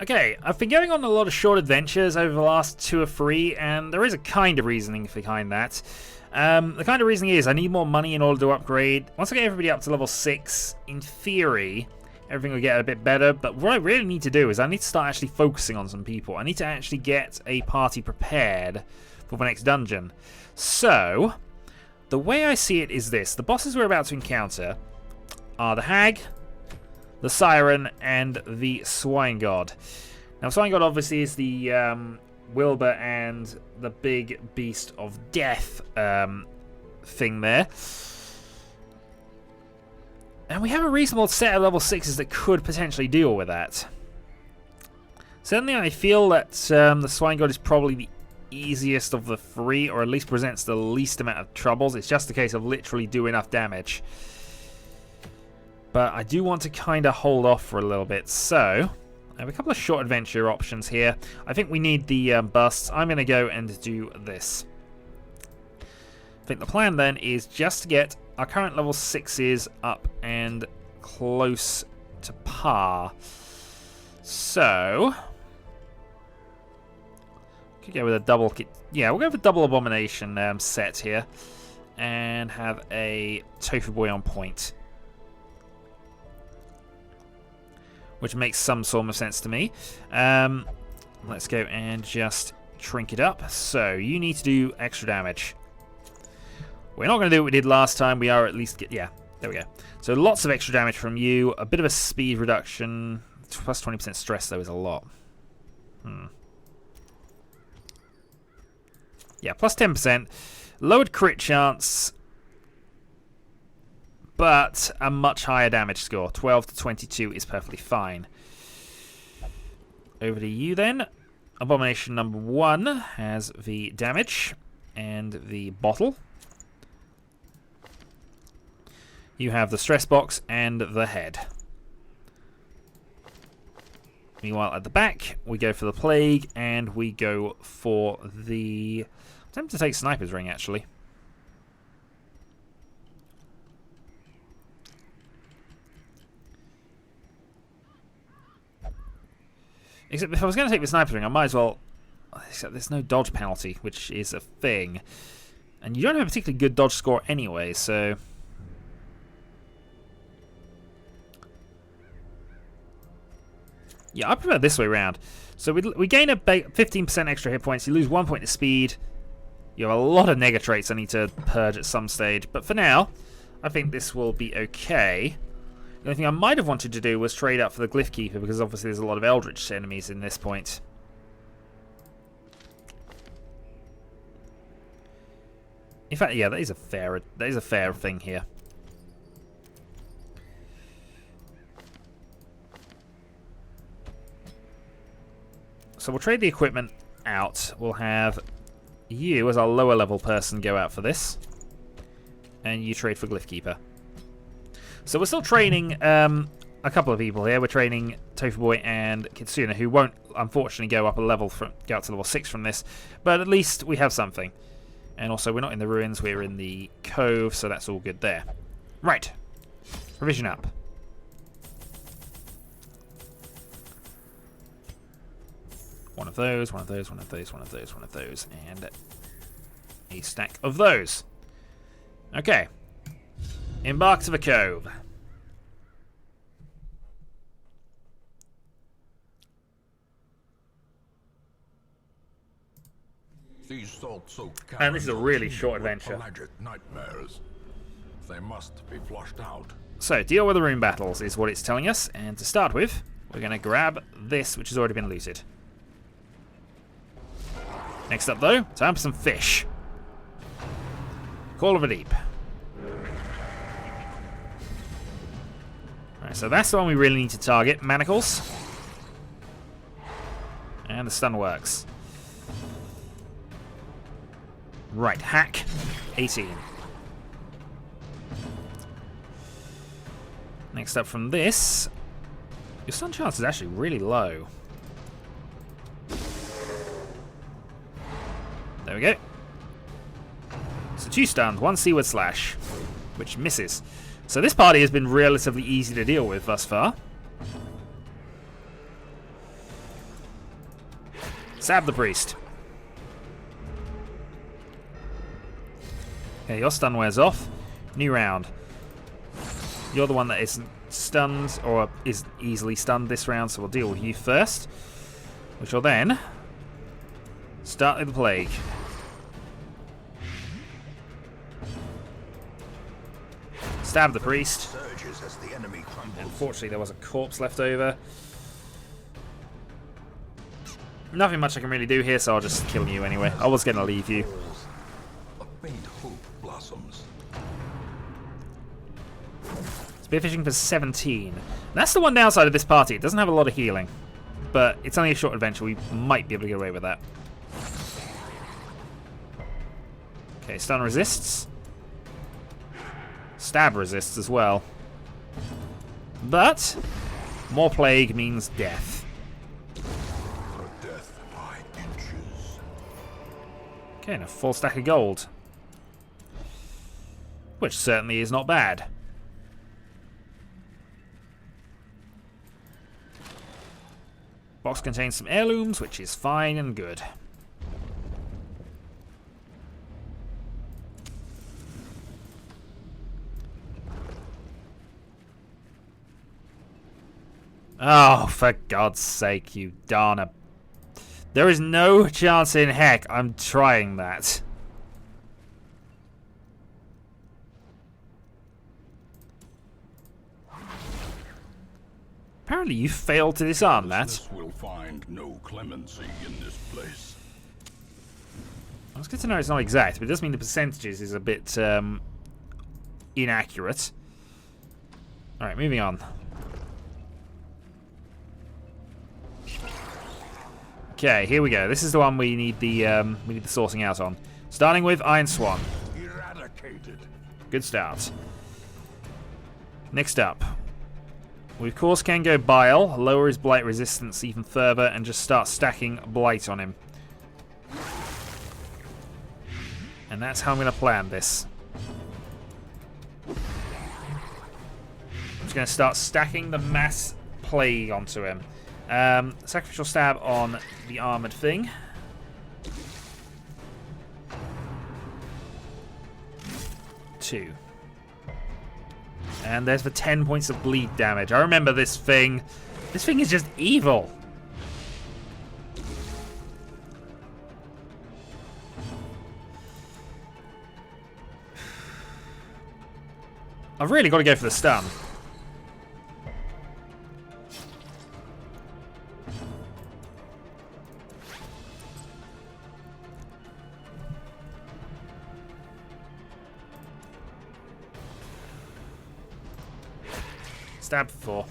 Okay, I've been going on a lot of short adventures over the last 2 or 3, and there is a kind of reasoning behind that. The kind of reasoning is I need more money in order to upgrade. Once I get everybody up to level 6, in theory, everything will get a bit better, but what I really need to do is I need to start actually focusing on some people. I need to actually get a party prepared for the next dungeon. So, the way I see it is this. The bosses we're about to encounter are the Hag, the Siren, and the Swine God. Now, Swine God obviously is the Wilbur and the big beast of death thing there. And we have a reasonable set of level 6s that could potentially deal with that. Certainly, I feel that the Swine God is probably the easiest of the 3, or at least presents the least amount of troubles. It's just a case of literally do enough damage. But I do want to kind of hold off for a little bit, so I have a couple of short adventure options here. I think we need the busts. I'm going to go and do this. I think the plan then is just to get our current level 6s up and close to par. So, could go with a double. Yeah, we'll go with a double abomination set here, and have a Tofu Boy on point, which makes some sort of sense to me. Let's go and just shrink it up. So you need to do extra damage. We're not going to do what we did last time. We are at least yeah, there we go. So lots of extra damage from you. A bit of a speed reduction. Plus 20% stress though is a lot. Yeah, plus 10%. Lowered crit chance, but a much higher damage score. 12 to 22 is perfectly fine. Over to you then. Abomination number 1 has the damage and the bottle. You have the stress box and the head. Meanwhile, at the back, we go for the plague and we go for the... I'm tempted to take Sniper's Ring, actually. Except if I was going to take the Sniper's Ring, I might as well... Except there's no dodge penalty, which is a thing. And you don't have a particularly good dodge score anyway, so... Yeah, I prefer this way around. So we gain a 15% extra hit points. You lose 1 point of speed. You have a lot of negatrates I need to purge at some stage. But for now, I think this will be okay. The only thing I might have wanted to do was trade up for the Glyph Keeper, because obviously there's a lot of Eldritch enemies in this point. In fact, yeah, that is a fair thing here. So we'll trade the equipment out. We'll have you as our lower level person go out for this, and you trade for Glyph Keeper. So we're still training a couple of people here. We're training Tofu Boy and Kitsuna, who won't unfortunately go up a level go up to level 6 from this, but at least we have something. And also, we're not in the ruins, we're in the cove, so that's all good there. Right, provision up. One of those, one of those, one of those, one of those, one of those, and a stack of those. Okay. Embark to the cove. These salt-soaked And this is a really short adventure. Nightmares. They must be flushed out. So, deal with the rune battles is what it's telling us, and to start with, we're going to grab this, which has already been looted. Next up, though, time for some fish. Call of the Deep. Right, so that's the one we really need to target. Manacles. And the stun works. Right, hack. 18. Next up from this, your stun chance is actually really low. There we go. So 2 stuns, 1 Seaward Slash, which misses. So this party has been relatively easy to deal with thus far. Stab the priest. Okay, your stun wears off. New round. You're the one that isn't stunned, or is easily stunned this round, so we'll deal with you first. Which will then start with the plague. Stab the priest. Unfortunately, there was a corpse left over. Nothing much I can really do here, so I'll just kill you anyway. I was going to leave you. A faint hope blossoms. Spearfishing for 17. That's the one downside of this party. It doesn't have a lot of healing. But it's only a short adventure. We might be able to get away with that. Okay, stun resists. Stab resists as well. But more plague means death. A death by inches. Okay, and a full stack of gold. Which certainly is not bad. Box contains some heirlooms, which is fine and good. Oh, for God's sake, you darner. There is no chance in heck I'm trying that. Apparently you failed to disarm that. Will find no clemency in this place. It's good to know it's not exact, but it does mean the percentages is a bit inaccurate. Alright, moving on. Okay, here we go. This is the one we need the sourcing out on. Starting with Iron Swan. Eradicated. Good start. Next up, we of course can go Bile, lower his blight resistance even further, and just start stacking blight on him. And that's how I'm going to plan this. I'm just going to start stacking the mass plague onto him. Sacrificial stab on the armored thing. Two. And there's the 10 points of bleed damage. I remember this thing. This thing is just evil. I've really got to go for the stun. Stab for 4.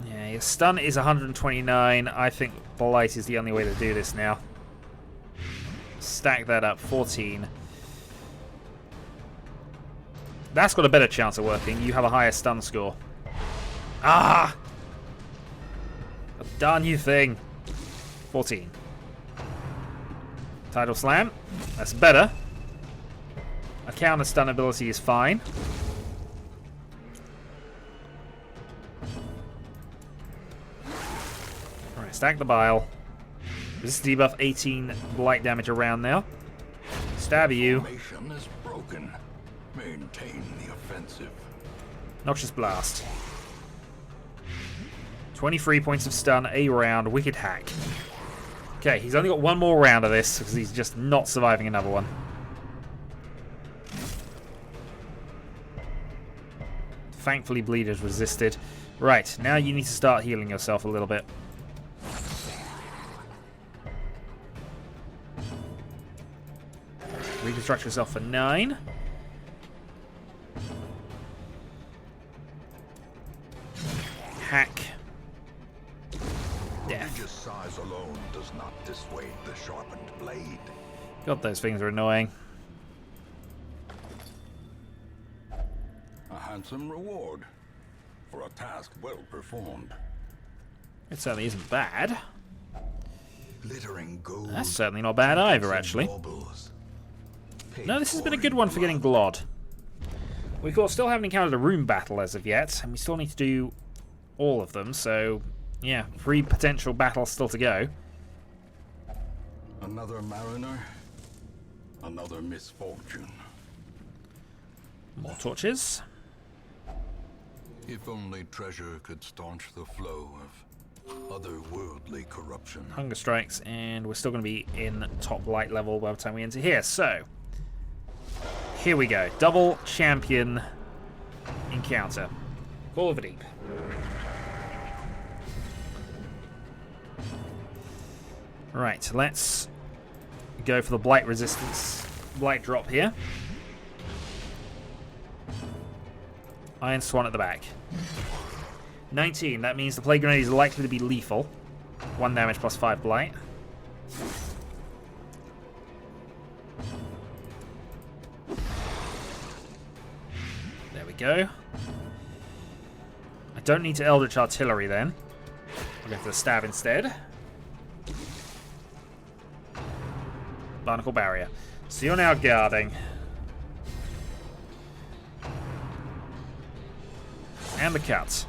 Yeah, your stun is 129. I think Blight is the only way to do this now. Stack that up. 14. That's got a better chance of working. You have a higher stun score. Ah! Darn you thing. 14. Tidal Slam. That's better. A counter stun ability is fine. Alright, stack the bile. This is debuff 18 blight damage around now. Stab you. Formation is broken. Maintain the offensive. Noxious Blast. 23 points of stun, a round, Wicked Hack. Okay, he's only got one more round of this because he's just not surviving another one. Thankfully, bleed is resisted. Right, now you need to start healing yourself a little bit. Reconstruct yourself for 9. Hack. Death. Religious size alone does not dissuade the sharpened blade. God, those things are annoying. A handsome reward for a task well performed. It certainly isn't bad. Glittering gold. That's certainly not bad either, actually. No, this has been a good one for getting Glod. We, of course, still haven't encountered a room battle as of yet, and we still need to do all of them, so Yeah, 3 potential battles still to go. Another mariner, another misfortune. More torches. If only treasure could staunch the flow of otherworldly corruption. Hunger strikes, and we're still going to be in top light level by the time we enter here. So, here we go. Double champion encounter. Call of the Deep. Right, let's go for the blight resistance, blight drop here. Iron Swan at the back. 19, that means the Plague Grenade is likely to be lethal. 1 damage plus 5 blight. There we go. I don't need to Eldritch Artillery then. I'll go for the stab instead. Barnacle Barrier. So you're now guarding. And the cut.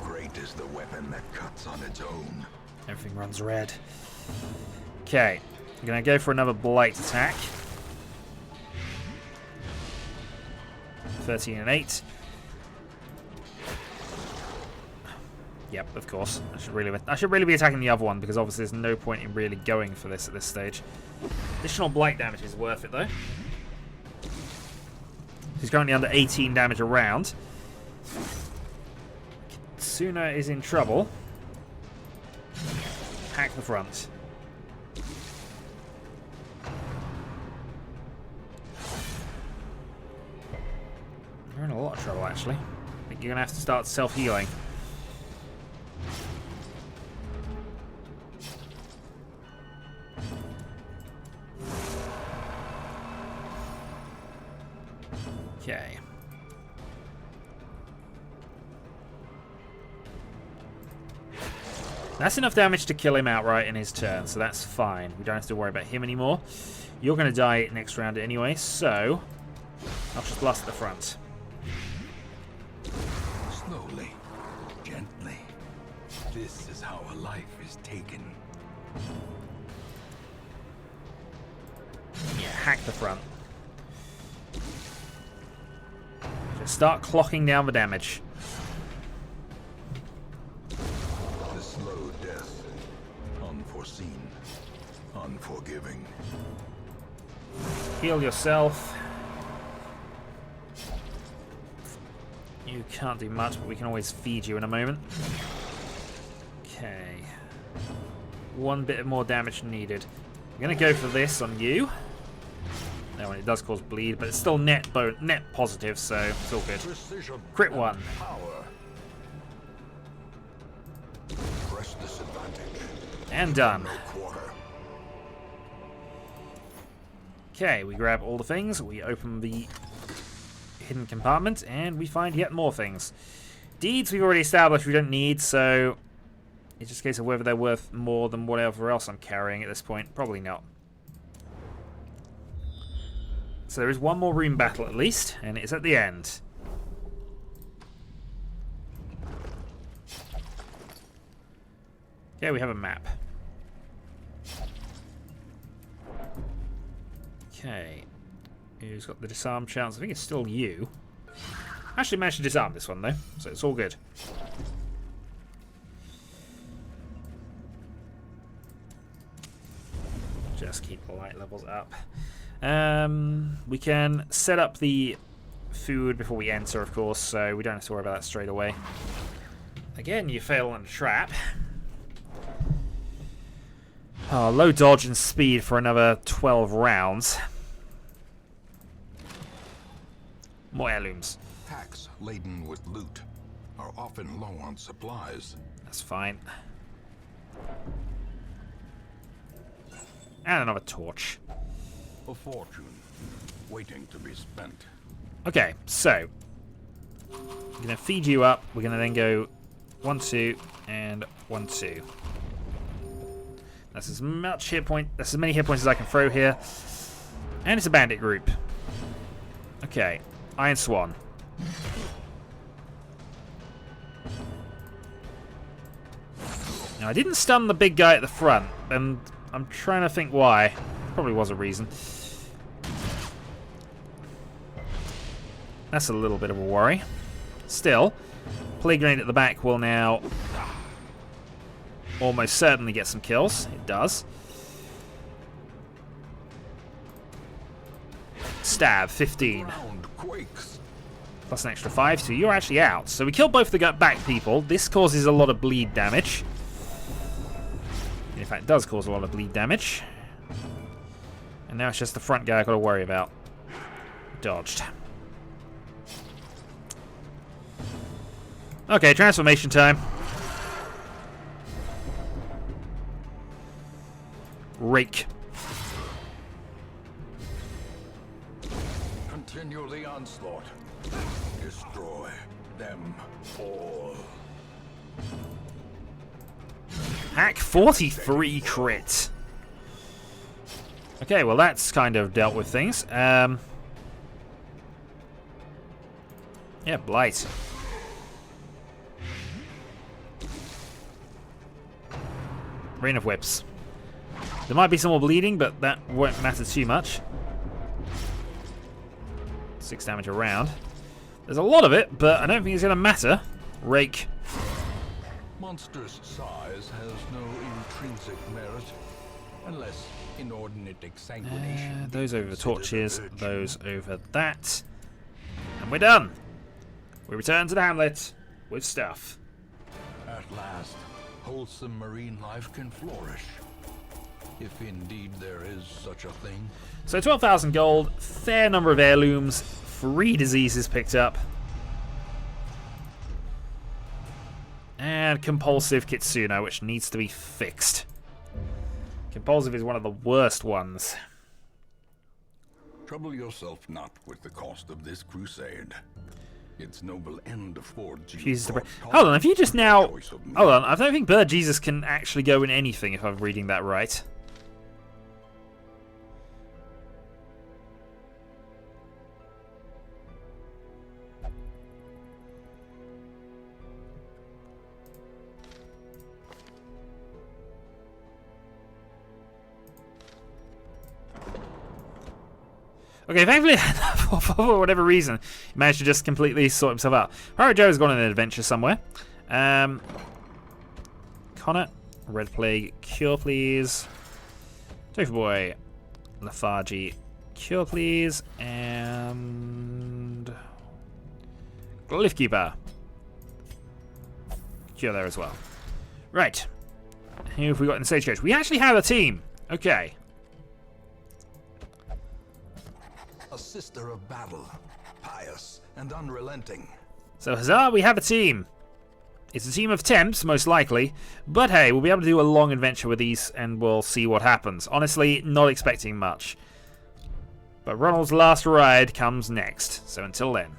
Great is the weapon that cuts on its own. Everything runs red. Okay. I'm going to go for another blight attack. 13 and 8. Yep, of course. I should really be attacking the other one, because obviously there's no point in really going for this at this stage. Additional blight damage is worth it though. He's currently under 18 damage a round. Kitsuna is in trouble. Hack the front. You're in a lot of trouble actually. I think you're going to have to start self-healing. Okay. That's enough damage to kill him outright in his turn, so that's fine. We don't have to worry about him anymore. You're going to die next round anyway, so I'll just blast at the front. Slowly, gently. This is how a life is taken. Yeah, hack the front. Just start clocking down the damage. The slow death. Unforeseen. Unforgiving. Heal yourself. You can't do much, but we can always feed you in a moment. Okay. 1 bit more damage needed. I'm going to go for this on you. No, it does cause bleed, but it's still net positive, so it's all good. Precision. Crit 1. Power. Press this advantage. And done. No quarter. Okay, we grab all the things, we open the hidden compartment, and we find yet more things. Deeds we've already established we don't need, so it's just a case of whether they're worth more than whatever else I'm carrying at this point. Probably not. So there is one more room battle at least, and it's at the end. Okay, we have a map. Okay. Who's got the disarm chance? I think it's still you. I actually managed to disarm this one though, so it's all good. Just keep the light levels up. We can set up the food before we enter, of course, so we don't have to worry about that straight away. Again, you fail on a trap. Oh, low dodge and speed for another 12 rounds. More heirlooms. Packs laden with loot are often low on supplies. That's fine. And another torch. A fortune waiting to be spent. Okay, so we're going to feed you up. We're going to then go 1, 2, and 1, 2. That's as much hit point. That's as many hit points as I can throw here. And it's a bandit group. Okay, Iron Swan. Now, I didn't stun the big guy at the front, and I'm trying to think why. Probably was a reason. That's a little bit of a worry. Still, Plague Grenade at the back will now almost certainly get some kills. It does. Stab, 15. Plus an extra 5, so you're actually out. So we killed both the back people. This causes a lot of bleed damage. In fact, it does cause a lot of bleed damage. And now it's just the front guy I've got to worry about. Dodged. Okay, transformation time. Rake. Continue the onslaught. Destroy them all. Hack 43 crit. Okay, well that's kind of dealt with things. Yeah, Blight. Rain of Whips. There might be some more bleeding, but that won't matter too much. 6 damage around. There's a lot of it, but I don't think it's going to matter. Rake. Monster's size has no intrinsic merit, unless inordinate exsanguination. Those over the torches, those over that. And we're done. We return to the hamlet with stuff. At last, wholesome marine life can flourish. If indeed there is such a thing. So 12,000 gold, fair number of heirlooms, 3 diseases picked up. And compulsive Kitsuna, which needs to be fixed. Compulsive is one of the worst ones. Trouble yourself not with the cost of this crusade. Its noble end affords you. Hold on, if you just now... Hold on, I don't think Bird Jesus can actually go in anything if I'm reading that right. Okay, thankfully, for whatever reason, he managed to just completely sort himself out. Pirate Joe's gone on an adventure somewhere. Connor, Red Plague, cure please. Tofu Boy, Lethargy, cure please. And Glyphkeeper, cure there as well. Right. Who have we got in the Stagecoach? We actually have a team. Okay. A sister of battle, pious and unrelenting. So, huzzah, we have a team. It's a team of temps, most likely. But hey, we'll be able to do a long adventure with these, and we'll see what happens. Honestly, not expecting much. But Ronald's last ride comes next. So until then.